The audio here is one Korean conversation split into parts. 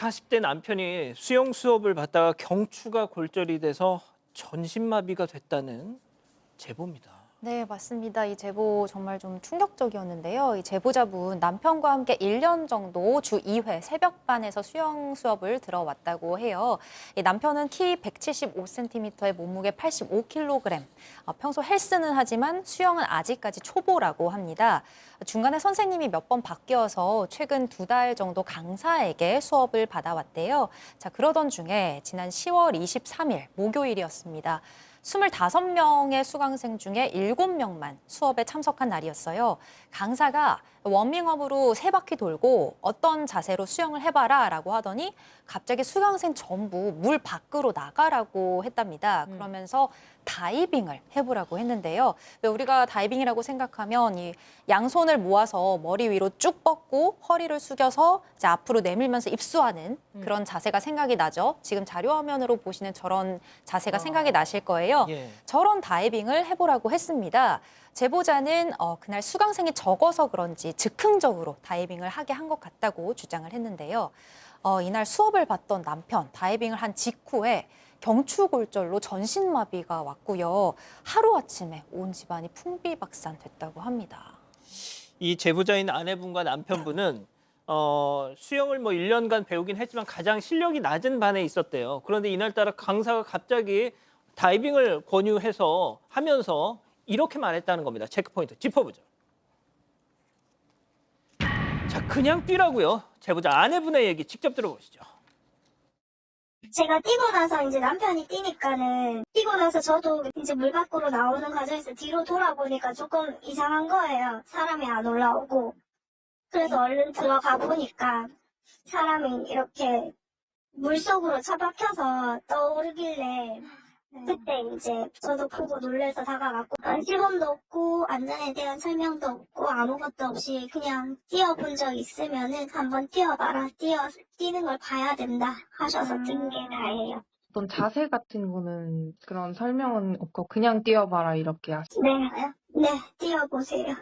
40대 남편이 수영 수업을 받다가 경추가 골절이 돼서 전신마비가 됐다는 제보입니다. 네, 맞습니다. 이 제보 정말 좀 충격적이었는데요. 이 제보자분 남편과 함께 1년 정도 주 2회 새벽반에서 수영 수업을 들어왔다고 해요. 이 남편은 키 175cm에 몸무게 85kg. 평소 헬스는 하지만 수영은 아직까지 초보라고 합니다. 중간에 선생님이 몇 번 바뀌어서 최근 2달 정도 강사에게 수업을 받아왔대요. 자, 그러던 중에 지난 10월 23일 목요일이었습니다. 25명의 수강생 중에 7명만 수업에 참석한 날이었어요. 강사가 워밍업으로 3바퀴 돌고 어떤 자세로 수영을 해봐라 라고 하더니 갑자기 수강생 전부 물 밖으로 나가라고 했답니다. 그러면서 다이빙을 해보라고 했는데요. 왜 우리가 다이빙이라고 생각하면 이 양손을 모아서 머리 위로 쭉 뻗고 허리를 숙여서 이제 앞으로 내밀면서 입수하는 그런 자세가 생각이 나죠. 지금 자료 화면으로 보시는 저런 자세가 생각이 나실 거예요. 예. 저런 다이빙을 해보라고 했습니다. 제보자는 그날 수강생이 적어서 그런지 즉흥적으로 다이빙을 하게 한 것 같다고 주장을 했는데요. 이날 수업을 받던 남편, 다이빙을 한 직후에 경추골절로 전신마비가 왔고요. 하루아침에 온 집안이 풍비박산됐다고 합니다. 이 제보자인 아내분과 남편분은 수영을 1년간 배우긴 했지만 가장 실력이 낮은 반에 있었대요. 그런데 이날따라 강사가 갑자기 다이빙을 권유해서 하면서 이렇게 말했다는 겁니다. 체크포인트 짚어보죠. 자, 그냥 뛰라고요. 제보자 아내분의 얘기 직접 들어보시죠. 제가 뛰고 나서 이제 남편이 뛰니까는 뛰고 나서 저도 이제 물 밖으로 나오는 과정에서 뒤로 돌아보니까 조금 이상한 거예요. 사람이 안 올라오고. 그래서 얼른 들어가 보니까 사람이 이렇게 물속으로 처박혀서 떠오르길래 그때 이제 저도 보고 놀래서 다가갔고 시범도 없고 안전에 대한 설명도 없고 아무것도 없이 그냥 뛰어본 적 있으면은 한번 뛰어봐라 뛰는 걸 봐야 된다 하셔서 뛴 게 다예요. 어떤 자세 같은 거는 그런 설명은 없고 그냥 뛰어봐라 이렇게 네, 뛰어보세요.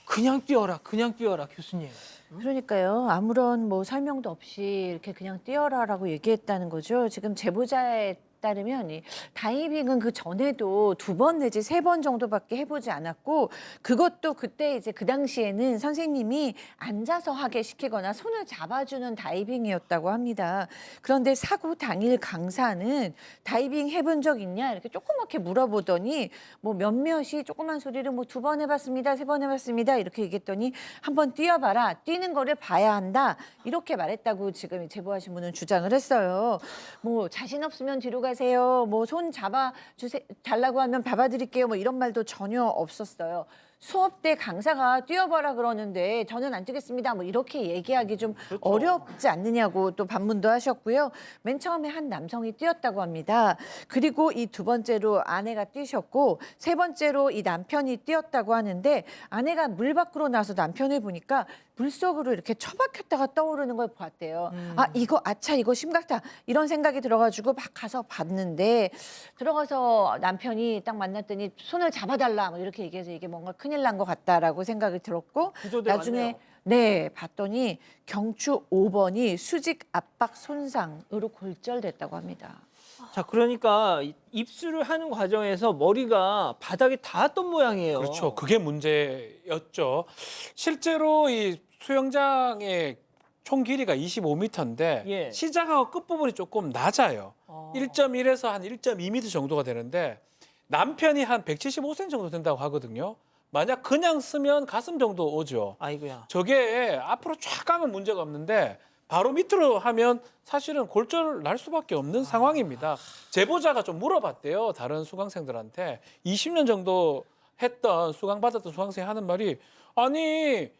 그냥 뛰어라, 그냥 뛰어라, 교수님. 그러니까요. 아무런 설명도 없이 이렇게 그냥 뛰어라라고 얘기했다는 거죠. 지금 제보자에 따르면 이 다이빙은 그 전에도 2번 내지 3번 정도밖에 해보지 않았고 그것도 그때 이제 그 당시에는 선생님이 앉아서 하게 시키거나 손을 잡아주는 다이빙이었다고 합니다. 그런데 사고 당일 강사는 다이빙 해본 적 있냐 이렇게 조그맣게 물어보더니 몇몇이 조그만 소리를 2번 해봤습니다, 3번 해봤습니다 이렇게 얘기했더니 한번 뛰어봐라, 뛰는 거를 봐야 한다 이렇게 말했다고 지금 제보하신 분은 주장을 했어요. 자신 없으면 뒤로 가세요. 손 잡아 주세 달라고 하면 잡아드릴게요. 이런 말도 전혀 없었어요. 수업 때 강사가 뛰어봐라 그러는데 저는 안 뛰겠습니다. 이렇게 얘기하기 좀 그렇죠. 어렵지 않느냐고 또 반문도 하셨고요. 맨 처음에 한 남성이 뛰었다고 합니다. 그리고 이 2번째로 아내가 뛰셨고 3번째로 이 남편이 뛰었다고 하는데 아내가 물 밖으로 나서 남편을 보니까 물속으로 이렇게 처박혔다가 떠오르는 걸 보았대요. 이거 심각하다 이런 생각이 들어가지고 막 가서 봤는데 들어가서 남편이 딱 만났더니 손을 잡아달라 이렇게 얘기해서 이게 뭔가 큰일 난 것 같다라고 생각이 들었고 구조대 나중에 왔네요. 봤더니 경추 5번이 수직 압박 손상으로 골절됐다고 합니다. 자, 그러니까 입수를 하는 과정에서 머리가 바닥에 닿았던 모양이에요. 그렇죠. 그게 문제였죠. 실제로 이 수영장의 총 길이가 25m인데 예. 시작하고 끝부분이 조금 낮아요. 1.1에서 한 1.2m 정도가 되는데 남편이 한 175cm 정도 된다고 하거든요. 만약 그냥 쓰면 가슴 정도 오죠. 아이고야. 저게 앞으로 쫙 가면 문제가 없는데 바로 밑으로 하면 사실은 골절 날 수밖에 없는 상황입니다. 제보자가 좀 물어봤대요. 다른 수강생들한테. 20년 정도 했던 수강받았던 수강생이 하는 말이 아니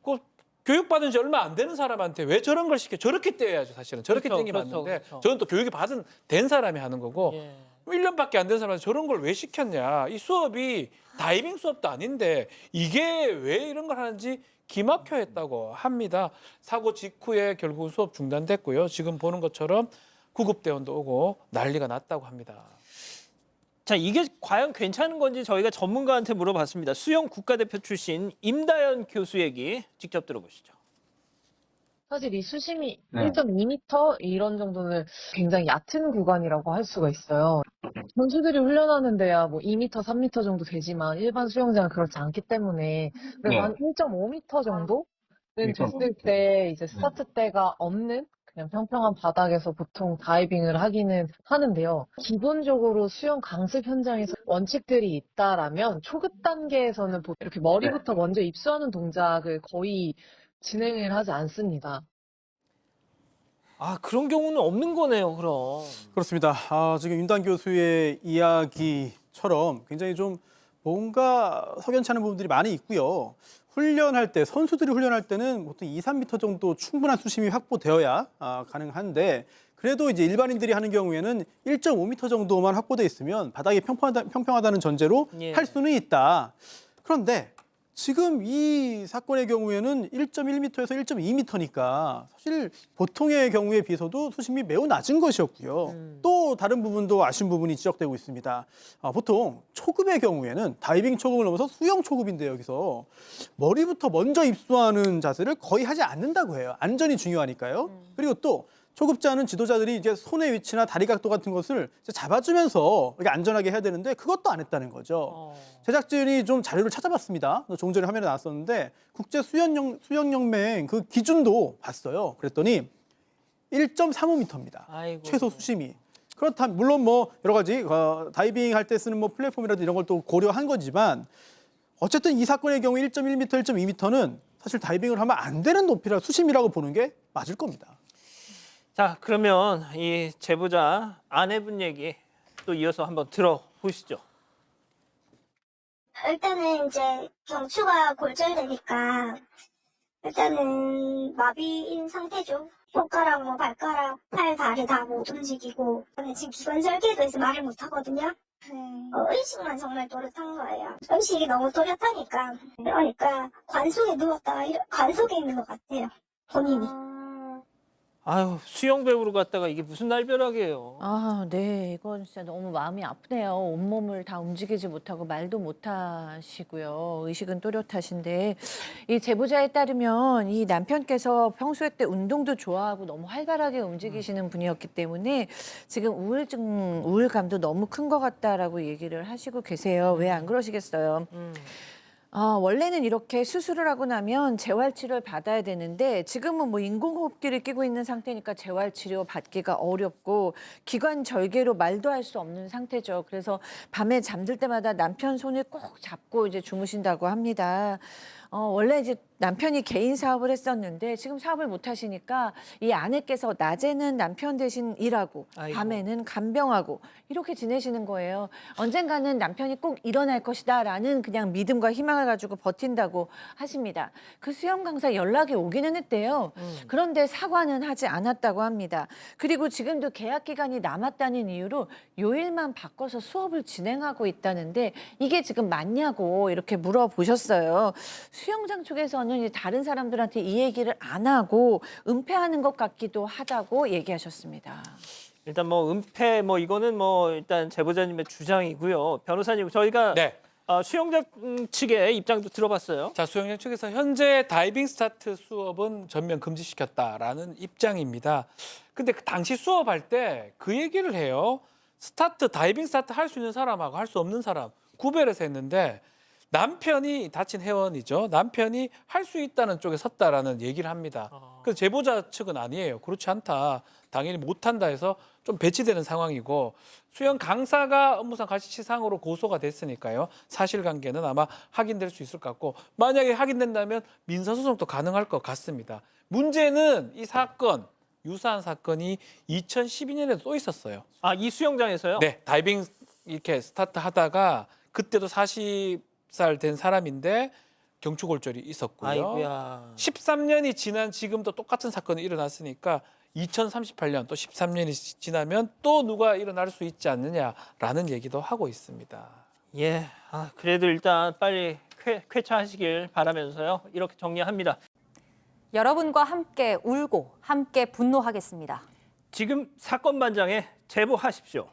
그 교육받은 지 얼마 안 되는 사람한테 왜 저런 걸 시켜? 저렇게 뛰어야죠 사실은. 저렇게 그렇죠, 뛰는 게 그렇죠, 맞는데 그렇죠. 저는 또 교육이 된 사람이 하는 거고 예. 1년밖에 안 된 사람한테 저런 걸 왜 시켰냐. 이 수업이 다이빙 수업도 아닌데 이게 왜 이런 걸 하는지 기막혀 했다고 합니다. 사고 직후에 결국 수업 중단됐고요. 지금 보는 것처럼 구급대원도 오고 난리가 났다고 합니다. 자, 이게 과연 괜찮은 건지 저희가 전문가한테 물어봤습니다. 수영 국가대표 출신 임다연 교수 얘기 직접 들어보시죠. 사실 이 수심이 네. 1.2m 이런 정도는 굉장히 얕은 구간이라고 할 수가 있어요. 선수들이 훈련하는 데야 뭐 2m, 3m 정도 되지만 일반 수영장은 그렇지 않기 때문에 그래서 네. 한 1.5m 정도는 1.5m. 됐을 때 이제 스타트 대가 없는 그냥 평평한 바닥에서 보통 다이빙을 하기는 하는데요. 기본적으로 수영 강습 현장에서 원칙들이 있다라면 초급 단계에서는 이렇게 머리부터 먼저 입수하는 동작을 거의 진행을 하지 않습니다. 아, 그런 경우는 없는 거네요, 그럼. 그렇습니다. 지금 임단 교수의 이야기처럼 굉장히 좀 뭔가 석연치 않은 부분들이 많이 있고요. 훈련할 때, 선수들이 훈련할 때는 보통 2, 3m 정도 충분한 수심이 확보되어야 가능한데 그래도 이제 일반인들이 하는 경우에는 1.5m 정도만 확보돼 있으면 바닥이 평평하다는 전제로 예. 할 수는 있다. 그런데 지금 이 사건의 경우에는 1.1m에서 1.2m니까 사실 보통의 경우에 비해서도 수심이 매우 낮은 것이었고요. 또 다른 부분도 아쉬운 부분이 지적되고 있습니다. 보통 초급의 경우에는 다이빙 초급을 넘어서 수영 초급인데 여기서 머리부터 먼저 입수하는 자세를 거의 하지 않는다고 해요. 안전이 중요하니까요. 그리고 또 초급자는 지도자들이 이제 손의 위치나 다리 각도 같은 것을 이제 잡아주면서 이렇게 안전하게 해야 되는데 그것도 안 했다는 거죠. 제작진이 좀 자료를 찾아봤습니다. 조금 전에 화면에 나왔었는데 국제 수영연맹 그 기준도 봤어요. 그랬더니 1.35m입니다. 아이고. 최소 수심이. 그렇다면 물론 뭐 여러 가지 다이빙 할 때 쓰는 뭐 플랫폼이라든지 이런 걸 또 고려한 거지만 어쨌든 이 사건의 경우 1.1m, 1.2m는 사실 다이빙을 하면 안 되는 높이라 수심이라고 보는 게 맞을 겁니다. 자, 그러면 이 제보자 아내분 얘기 또 이어서 한번 들어보시죠. 일단은 이제 경추가 골절되니까 일단은 마비인 상태죠. 손가락, 뭐 발가락, 팔, 다리 다 못 움직이고 근데 지금 기관절개도 해서 말을 못 하거든요. 의식만 정말 또렷한 거예요. 의식이 너무 또렷하니까 그러니까 관속에 누웠다가 관속에 있는 것 같아요. 본인이. 아유, 수영 배우러 갔다가 이게 무슨 날벼락이에요. 아, 네. 이건 진짜 너무 마음이 아프네요. 온몸을 다 움직이지 못하고 말도 못 하시고요. 의식은 또렷하신데 이 제보자에 따르면 이 남편께서 평소에 때 운동도 좋아하고 너무 활발하게 움직이시는 분이었기 때문에 지금 우울감도 너무 큰 것 같다라고 얘기를 하시고 계세요. 왜 안 그러시겠어요? 원래는 이렇게 수술을 하고 나면 재활치료를 받아야 되는데 지금은 뭐 인공호흡기를 끼고 있는 상태니까 재활치료 받기가 어렵고 기관절개로 말도 할 수 없는 상태죠. 그래서 밤에 잠들 때마다 남편 손을 꼭 잡고 이제 주무신다고 합니다. 원래 이제 남편이 개인 사업을 했었는데 지금 사업을 못 하시니까 이 아내께서 낮에는 남편 대신 일하고 아이고. 밤에는 간병하고 이렇게 지내시는 거예요. 언젠가는 남편이 꼭 일어날 것이다라는 그냥 믿음과 희망을 가지고 버틴다고 하십니다. 그 수영 강사 연락이 오기는 했대요. 그런데 사과는 하지 않았다고 합니다. 그리고 지금도 계약 기간이 남았다는 이유로 요일만 바꿔서 수업을 진행하고 있다는데 이게 지금 맞냐고 이렇게 물어보셨어요. 수영장 쪽에서는 이제 다른 사람들한테 이 얘기를 안 하고 은폐하는 것 같기도 하다고 얘기하셨습니다. 일단 뭐 은폐 뭐 이거는 뭐 일단 제보자님의 주장이고요. 변호사님 저희가 네. 수영장 측의 입장도 들어봤어요. 자, 수영장 측에서 현재 다이빙 스타트 수업은 전면 금지시켰다라는 입장입니다. 근데 그 당시 수업할 때 그 얘기를 해요. 다이빙 스타트 할 수 있는 사람하고 할 수 없는 사람 구별해서 했는데 남편이 다친 회원이죠. 남편이 할 수 있다는 쪽에 섰다라는 얘기를 합니다. 그래서 제보자 측은 아니에요. 그렇지 않다. 당연히 못한다 해서 좀 배치되는 상황이고 수영 강사가 업무상 가시치상으로 고소가 됐으니까요. 사실관계는 아마 확인될 수 있을 것 같고 만약에 확인된다면 민사소송도 가능할 것 같습니다. 문제는 이 사건, 유사한 사건이 2012년에도 또 있었어요. 아, 이 수영장에서요? 네, 다이빙 이렇게 스타트 하다가 그때도 40살 된 사람인데 경추골절이 있었고요. 아이고야. 13년이 지난 지금도 똑같은 사건이 일어났으니까 2038년 또 13년이 지나면 또 누가 일어날 수 있지 않느냐라는 얘기도 하고 있습니다. 예. 그래도 일단 빨리 쾌차하시길 바라면서요. 이렇게 정리합니다. 여러분과 함께 울고 함께 분노하겠습니다. 지금 사건 반장에 제보하십시오.